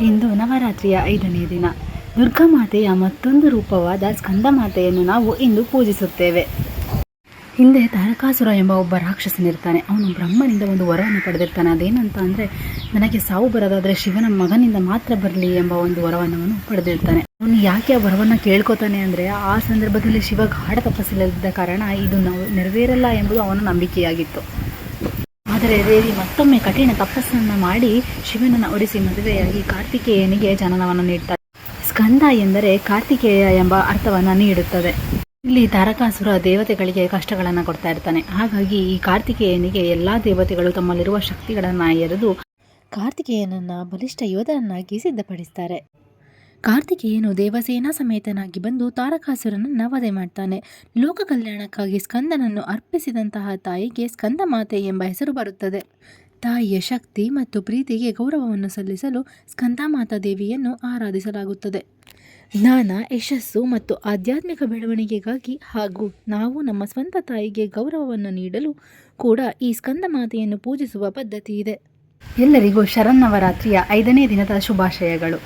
ಇಂದು ನವರಾತ್ರಿಯ 5ನೇ ದಿನ. ದುರ್ಗಾಮಾತೆಯ ಮತ್ತೊಂದು ರೂಪವಾದ ಸ್ಕಂದಮಾತೆಯನ್ನು ನಾವು ಇಂದು ಪೂಜಿಸುತ್ತೇವೆ. ಹಿಂದೆ ತಾರಕಾಸುರ ಎಂಬ ಒಬ್ಬ ರಾಕ್ಷಸನಿರ್ತಾನೆ. ಅವನು ಬ್ರಹ್ಮನಿಂದ ಒಂದು ವರವನ್ನು ಪಡೆದಿರ್ತಾನೆ. ಅದೇನಂತ ಅಂದರೆ, ನನಗೆ ಸಾವು ಬರೋದಾದರೆ ಶಿವನ ಮಗನಿಂದ ಮಾತ್ರ ಬರಲಿ ಎಂಬ ಒಂದು ವರವನ್ನು ಅವನು ಪಡೆದಿರ್ತಾನೆ. ಅವನು ಯಾಕೆ ಆ ವರವನ್ನು ಕೇಳ್ಕೊತಾನೆ ಅಂದರೆ, ಆ ಸಂದರ್ಭದಲ್ಲಿ ಶಿವ ಗಾಢ ತಪಸ್ಸಲ್ಲಿದ್ದ ಕಾರಣ ಇದು ನೆರವೇರಲ್ಲ ಎಂಬುದು ಅವನ ನಂಬಿಕೆಯಾಗಿತ್ತು. ಆದರೆ ದೇವಿ ಮತ್ತೊಮ್ಮೆ ಕಠಿಣ ತಪಸ್ಸನ್ನು ಮಾಡಿ ಶಿವನನ್ನು ಒಡಿಸಿ ಮದುವೆಯಾಗಿ ಕಾರ್ತಿಕೇಯನಿಗೆ ಜನನವನ್ನು ನೀಡ್ತಾರೆ. ಸ್ಕಂದ ಎಂದರೆ ಕಾರ್ತಿಕೇಯ ಎಂಬ ಅರ್ಥವನ್ನು ನೀಡುತ್ತದೆ. ಇಲ್ಲಿ ತಾರಕಾಸುರ ದೇವತೆಗಳಿಗೆ ಕಷ್ಟಗಳನ್ನು ಕೊಡ್ತಾ ಇರ್ತಾನೆ. ಹಾಗಾಗಿ ಈ ಕಾರ್ತಿಕೇಯನಿಗೆ ಎಲ್ಲ ದೇವತೆಗಳು ತಮ್ಮಲ್ಲಿರುವ ಶಕ್ತಿಗಳನ್ನು ಎರೆದು ಕಾರ್ತಿಕೇಯನನ್ನು ಬಲಿಷ್ಠ ಯೋಧನನ್ನಾಗಿ ಸಿದ್ಧಪಡಿಸ್ತಾರೆ. ಕಾರ್ತಿಕೇಯನು ದೇವಸೇನಾ ಸಮೇತನಾಗಿ ಬಂದು ತಾರಕಾಸುರನನ್ನು ವಧೆ ಮಾಡ್ತಾನೆ. ಲೋಕ ಕಲ್ಯಾಣಕ್ಕಾಗಿ ಸ್ಕಂದನನ್ನು ಅರ್ಪಿಸಿದಂತಹ ತಾಯಿಗೆ ಸ್ಕಂದಮಾತೆ ಎಂಬ ಹೆಸರು ಬರುತ್ತದೆ. ತಾಯಿಯ ಶಕ್ತಿ ಮತ್ತು ಪ್ರೀತಿಗೆ ಗೌರವವನ್ನು ಸಲ್ಲಿಸಲು ಸ್ಕಂದಮಾತಾ ದೇವಿಯನ್ನು ಆರಾಧಿಸಲಾಗುತ್ತದೆ. ಜ್ಞಾನ, ಯಶಸ್ಸು ಮತ್ತು ಆಧ್ಯಾತ್ಮಿಕ ಬೆಳವಣಿಗೆಗಾಗಿ ಹಾಗೂ ನಾವು ನಮ್ಮ ಸ್ವಂತ ತಾಯಿಗೆ ಗೌರವವನ್ನು ನೀಡಲು ಕೂಡ ಈ ಸ್ಕಂದಮಾತೆಯನ್ನು ಪೂಜಿಸುವ ಪದ್ಧತಿ ಇದೆ. ಎಲ್ಲರಿಗೂ ಶರನ್ನವರಾತ್ರಿಯ 5ನೇ ದಿನದ ಶುಭಾಶಯಗಳು.